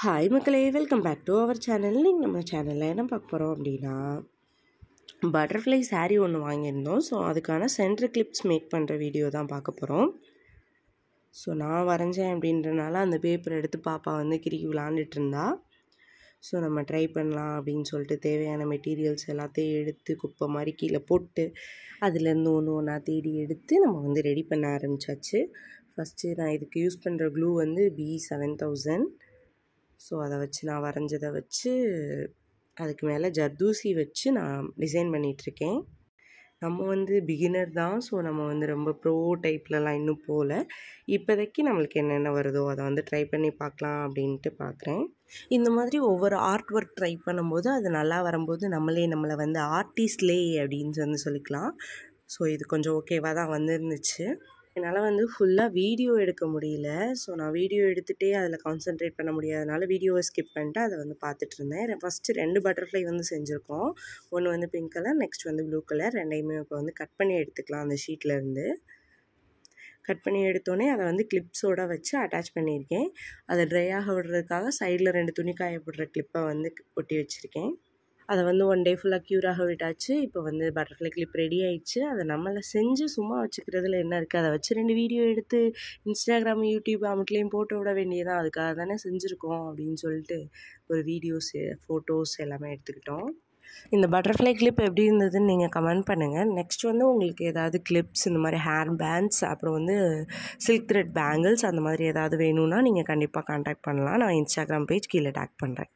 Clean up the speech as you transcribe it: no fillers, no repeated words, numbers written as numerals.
Hi மக்களே, welcome back to our channel. நீங்கள் நம்ம சேனலில் என்ன பார்க்க போகிறோம் அப்படின்னா, பட்டர்ஃப்ளை சாரீ ஒன்று வாங்கியிருந்தோம். ஸோ அதுக்கான சென்டர் கிளிப்ஸ் மேக் பண்ணுற வீடியோ தான் பார்க்க போகிறோம். ஸோ நான் வரைஞ்சேன் அப்படின்றனால அந்த பேப்பர் எடுத்து பாப்பா வந்து கிறுக்கி விளாண்டுட்டு இருந்தா. ஸோ நம்ம ட்ரை பண்ணலாம் அப்படின்னு சொல்லிட்டு தேவையான மெட்டீரியல்ஸ் எல்லாத்தையும் எடுத்து குப்பை மாதிரி கீழே போட்டு அதுலேருந்து ஒன்று ஒன்றா தேடி எடுத்து நம்ம வந்து ரெடி பண்ண ஆரம்பித்தாச்சு. ஃபஸ்ட்டு நான் இதுக்கு யூஸ் பண்ணுற க்ளூ வந்து B7000. ஸோ அதை வச்சு நான் வரைஞ்சதை வச்சு அதுக்கு மேலே ஜர்தூசி வச்சு நான் டிசைன் பண்ணிகிட்ருக்கேன். நம்ம வந்து பிகினர் தான். ஸோ நம்ம வந்து ரொம்ப ப்ரோ டைப்லலாம் இன்னும் போகல. இப்போதைக்கு நம்மளுக்கு என்னென்ன வருதோ அதை வந்து ட்ரை பண்ணி பார்க்கலாம் அப்படின்ட்டு பார்க்குறேன். இந்த மாதிரி ஒவ்வொரு ஆர்ட் ஒர்க் ட்ரை பண்ணும்போது அது நல்லா வரும்போது நம்மளை வந்து ஆர்டிஸ்ட்லே அப்படின்னு வந்து சொல்லிக்கலாம். ஸோ இது கொஞ்சம் ஓகேவாக தான் வந்துருந்துச்சு. என்னால் வந்து ஃபுல்லாக வீடியோ எடுக்க முடியல. ஸோ நான் வீடியோ எடுத்துகிட்டே அதில் கான்சென்ட்ரேட் பண்ண முடியாதனால வீடியோவை ஸ்கிப் பண்ணிட்டு அதை வந்து பார்த்துட்டு இருந்தேன். ஃபஸ்ட்டு 2 பட்டர்ஃப்ளை வந்து செஞ்சுருக்கோம். ஒன்று வந்து பிங்க் கலர், நெக்ஸ்ட் வந்து ப்ளூ கலர். ரெண்டையுமே இப்போ வந்து கட் பண்ணி எடுத்துக்கலாம். அந்த ஷீட்லேருந்து கட் பண்ணி எடுத்தோடனே அதை வந்து கிளிப்ஸோடு வச்சு அட்டாச் பண்ணியிருக்கேன். அதை ட்ரை ஆக விடுறதுக்காக சைடில் 2 துணி காய போடுற கிளிப்பை வந்து ஒட்டி வச்சுருக்கேன். அதை வந்து 1 டே ஃபுல்லாக க்யூராக விட்டாச்சு. இப்போ வந்து பட்டர்ஃப்ளை கிளிப் ரெடி ஆகிடுச்சு. அதை நம்மளை செஞ்சு சும்மா வச்சுக்கிறதுல என்ன இருக்குது, அதை வச்சு 2 வீடியோ எடுத்து இன்ஸ்டாகிராம், யூடியூப் அமுட்லேயும் போட்டு விட வேண்டியதான். அதுக்காக தானே செஞ்சுருக்கோம் அப்படின்னு சொல்லிட்டு ஒரு வீடியோஸு, ஃபோட்டோஸ் எல்லாமே எடுத்துக்கிட்டோம். இந்த பட்டர்ஃப்ளை கிளிப் எப்படி இருந்ததுன்னு நீங்கள் கமெண்ட் பண்ணுங்கள். நெக்ஸ்ட் வந்து உங்களுக்கு ஏதாவது கிளிப்ஸ், இந்த மாதிரி ஹேர் பேண்ட்ஸ், அப்புறம் வந்து சில்க் த்ரெட் பேங்கிள்ஸ் அந்த மாதிரி ஏதாவது வேணும்னா நீங்கள் கண்டிப்பாக கான்டாக்ட் பண்ணலாம். நான் இன்ஸ்டாகிராம் பேஜ் கீழே டேக் பண்ணுறேன்.